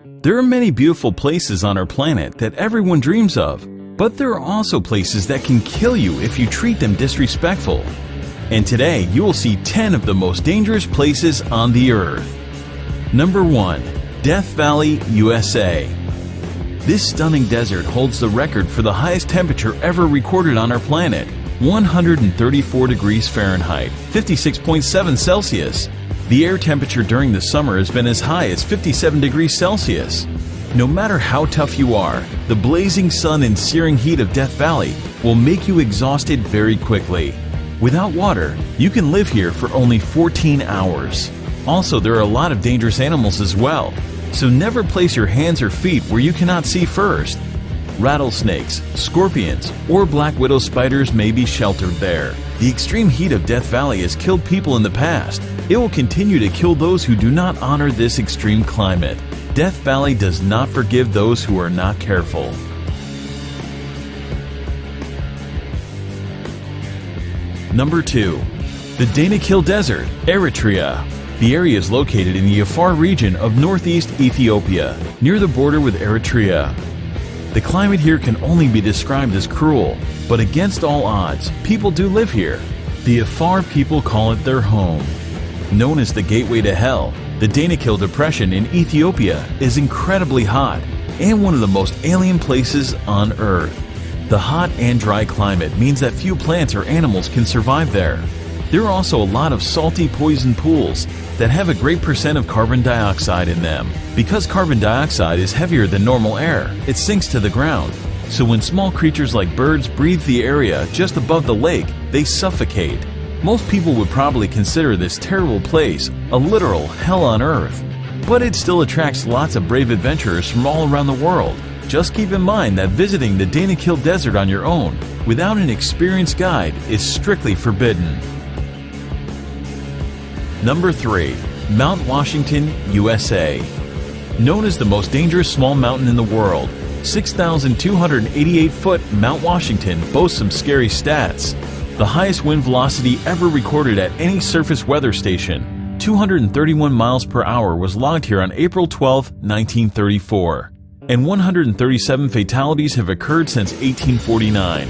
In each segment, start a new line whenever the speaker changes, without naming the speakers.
There are many beautiful places on our planet that everyone dreams of, but there are also places that can kill you if you treat them disrespectful. And today you will see 10 of the most dangerous places on the earth. Number 1. Death Valley, USA. This stunning desert holds the record for the highest temperature ever recorded on our planet, 134 degrees Fahrenheit, 56.7 Celsius. The air temperature during the summer has been as high as 57 degrees Celsius. No matter how tough you are, the blazing sun and searing heat of Death Valley will make you exhausted very quickly. Without water, you can live here for only 14 hours. Also, there are a lot of dangerous animals as well, so never place your hands or feet where you cannot see first. Rattlesnakes, scorpions, or black widow spiders may be sheltered there. The extreme heat of Death Valley has killed people in the past. It will continue to kill those who do not honor this extreme climate. Death Valley does not forgive those who are not careful. Number 2. The Danakil Desert, Eritrea. The area is located in the Afar region of northeast Ethiopia, near the border with Eritrea. The climate here can only be described as cruel, but against all odds, people do live here. The Afar people call it their home. Known as the Gateway to Hell, the Danakil Depression in Ethiopia is incredibly hot and one of the most alien places on Earth. The hot and dry climate means that few plants or animals can survive there. There are also a lot of salty poison pools that have a great percent of carbon dioxide in them. Because carbon dioxide is heavier than normal air, it sinks to the ground. So when small creatures like birds breathe the area just above the lake, they suffocate. Most people would probably consider this terrible place a literal hell on earth. But it still attracts lots of brave adventurers from all around the world. Just keep in mind that visiting the Danakil Desert on your own, without an experienced guide, is strictly forbidden. Number 3. Mount Washington, USA. Known as the most dangerous small mountain in the world, 6,288-foot Mount Washington boasts some scary stats. The highest wind velocity ever recorded at any surface weather station, 231 miles per hour, was logged here on April 12, 1934. And 137 fatalities have occurred since 1849.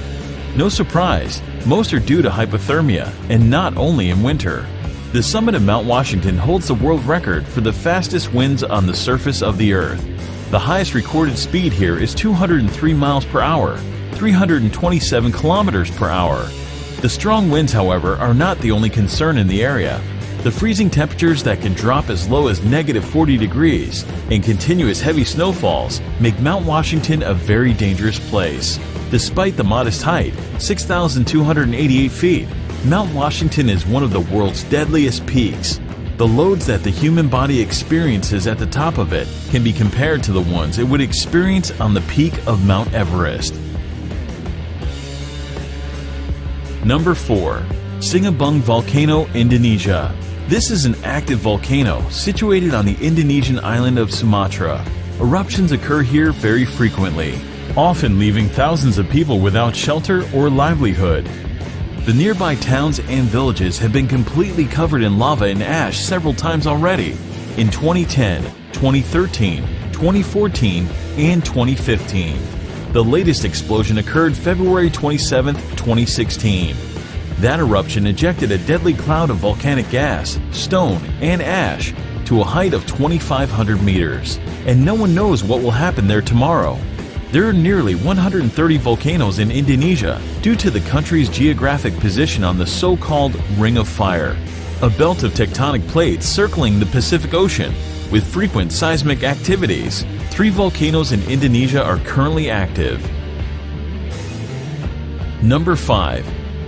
No surprise, most are due to hypothermia, and not only in winter. The summit of Mount Washington holds the world record for the fastest winds on the surface of the Earth. The highest recorded speed here is 203 miles per hour, 327 kilometers per hour. The strong winds, however, are not the only concern in the area. The freezing temperatures that can drop as low as -40 degrees and continuous heavy snowfalls make Mount Washington a very dangerous place. Despite the modest height, 6,288 feet, Mount Washington is one of the world's deadliest peaks. The loads that the human body experiences at the top of it can be compared to the ones it would experience on the peak of Mount Everest. Number 4. Sinabung Volcano, Indonesia. This is an active volcano situated on the Indonesian island of Sumatra. Eruptions occur here very frequently, often leaving thousands of people without shelter or livelihood. The nearby towns and villages have been completely covered in lava and ash several times already, in 2010, 2013, 2014, and 2015. The latest explosion occurred February 27, 2016. That eruption ejected a deadly cloud of volcanic gas, stone, and ash to a height of 2,500 meters, and no one knows what will happen there tomorrow. There are nearly 130 volcanoes in Indonesia due to the country's geographic position on the so-called Ring of Fire, a belt of tectonic plates circling the Pacific Ocean with frequent seismic activities. 3 volcanoes in Indonesia are currently active. Number 5.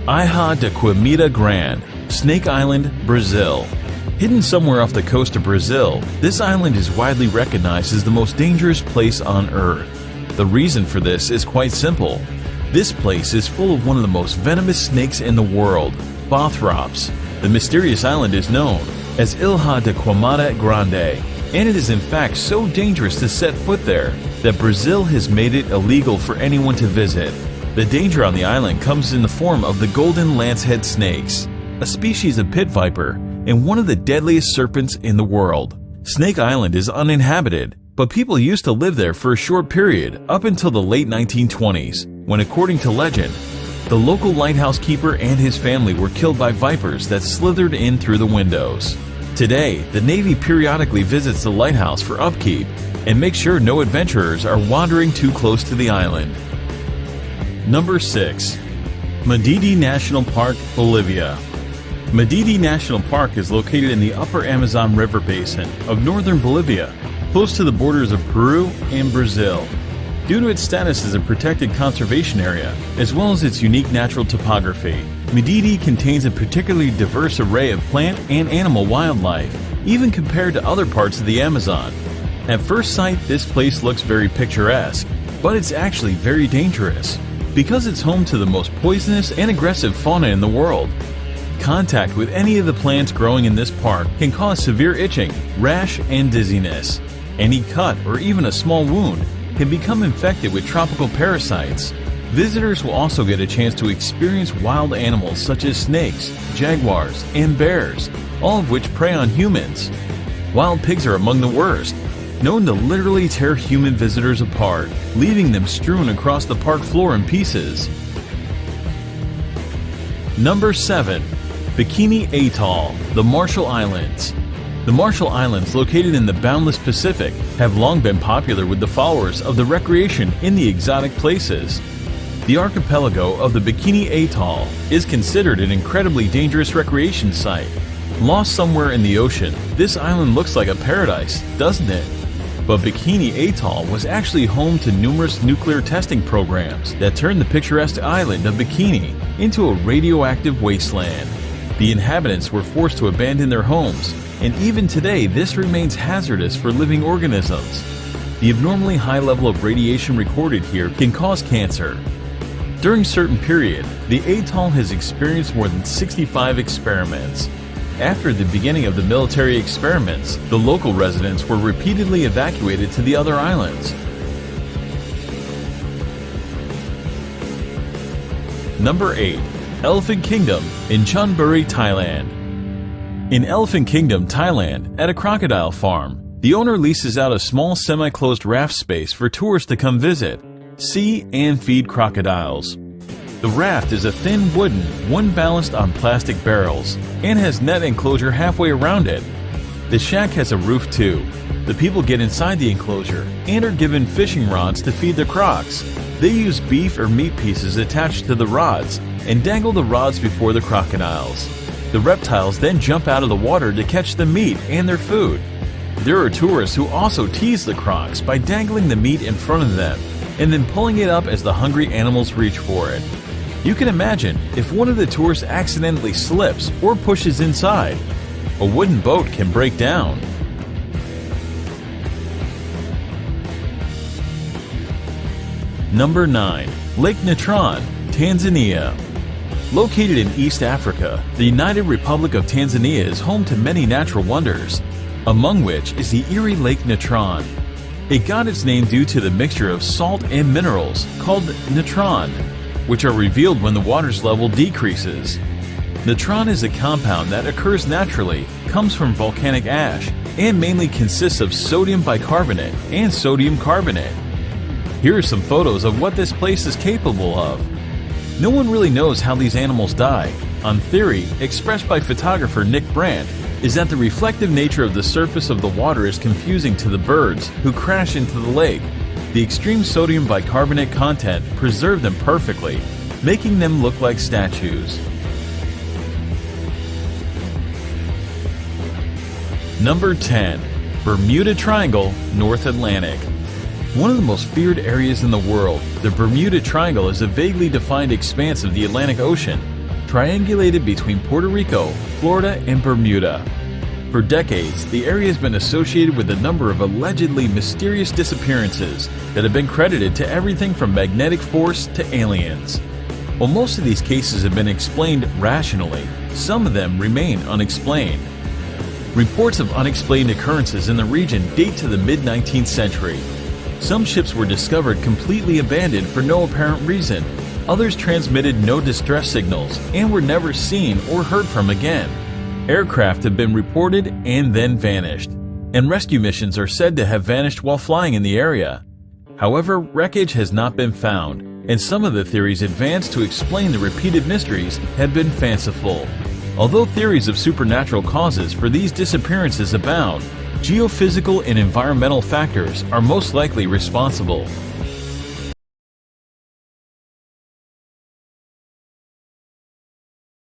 Ilha de Quimita Grande, Snake Island, Brazil. Hidden somewhere off the coast of Brazil, this island is widely recognized as the most dangerous place on Earth. The reason for this is quite simple. This place is full of one of the most venomous snakes in the world, Bothrops. The mysterious island is known as Ilha de Quimita Grande, and it is in fact so dangerous to set foot there that Brazil has made it illegal for anyone to visit. The danger on the island comes in the form of the golden lancehead snakes, a species of pit viper and one of the deadliest serpents in the world. Snake Island is uninhabited, but people used to live there for a short period up until the late 1920s, when, according to legend, the local lighthouse keeper and his family were killed by vipers that slithered in through the windows. Today, the Navy periodically visits the lighthouse for upkeep and makes sure no adventurers are wandering too close to the island. Number 6. Madidi National Park, Bolivia. Madidi National Park is located in the upper Amazon River basin of northern Bolivia, close to the borders of Peru and Brazil. Due to its status as a protected conservation area, as well as its unique natural topography, Madidi contains a particularly diverse array of plant and animal wildlife, even compared to other parts of the Amazon. At first sight, this place looks very picturesque, but it's actually very dangerous, because it's home to the most poisonous and aggressive fauna in the world. Contact with any of the plants growing in this park can cause severe itching, rash, and dizziness. Any cut or even a small wound can become infected with tropical parasites. Visitors will also get a chance to experience wild animals such as snakes, jaguars, and bears, all of which prey on humans. Wild pigs are among the worst, known to literally tear human visitors apart, leaving them strewn across the park floor in pieces. Number 7. Bikini Atoll, the Marshall Islands. The Marshall Islands, located in the boundless Pacific, have long been popular with the followers of the recreation in the exotic places. The archipelago of the Bikini Atoll is considered an incredibly dangerous recreation site. Lost somewhere in the ocean, this island looks like a paradise, doesn't it? But Bikini Atoll was actually home to numerous nuclear testing programs that turned the picturesque island of Bikini into a radioactive wasteland. The inhabitants were forced to abandon their homes, and even today this remains hazardous for living organisms. The abnormally high level of radiation recorded here can cause cancer. During a certain period, the atoll has experienced more than 65 experiments. After the beginning of the military experiments, the local residents were repeatedly evacuated to the other islands. Number 8. Elephant Kingdom in Chonburi, Thailand. In Elephant Kingdom, Thailand, at a crocodile farm, the owner leases out a small semi-closed raft space for tourists to come visit, see, and feed crocodiles. The raft is a thin wooden, one balanced on plastic barrels, and has net enclosure halfway around it. The shack has a roof too. The people get inside the enclosure and are given fishing rods to feed the crocs. They use beef or meat pieces attached to the rods and dangle the rods before the crocodiles. The reptiles then jump out of the water to catch the meat and their food. There are tourists who also tease the crocs by dangling the meat in front of them and then pulling it up as the hungry animals reach for it. You can imagine if one of the tourists accidentally slips or pushes inside, a wooden boat can break down. Number 9. Lake Natron, Tanzania. Located in East Africa, the United Republic of Tanzania is home to many natural wonders, among which is the Erie Lake Natron. It got its name due to the mixture of salt and minerals called natron, which are revealed when the water's level decreases. Natron is a compound that occurs naturally, comes from volcanic ash, and mainly consists of sodium bicarbonate and sodium carbonate. Here are some photos of what this place is capable of. No one really knows how these animals die. On theory, expressed by photographer Nick Brandt, is that the reflective nature of the surface of the water is confusing to the birds who crash into the lake. The extreme sodium bicarbonate content preserved them perfectly, making them look like statues. Number 10. Bermuda Triangle, North Atlantic. One of the most feared areas in the world, the Bermuda Triangle is a vaguely defined expanse of the Atlantic Ocean, triangulated between Puerto Rico, Florida, and Bermuda. For decades, the area has been associated with a number of allegedly mysterious disappearances that have been credited to everything from magnetic force to aliens. While most of these cases have been explained rationally, some of them remain unexplained. Reports of unexplained occurrences in the region date to the mid-19th century. Some ships were discovered completely abandoned for no apparent reason. Others transmitted no distress signals and were never seen or heard from again. Aircraft have been reported and then vanished. and rescue missions are said to have vanished while flying in the area. However, wreckage has not been found, and some of the theories advanced to explain the repeated mysteries have been fanciful. Although theories of supernatural causes for these disappearances abound, geophysical and environmental factors are most likely responsible.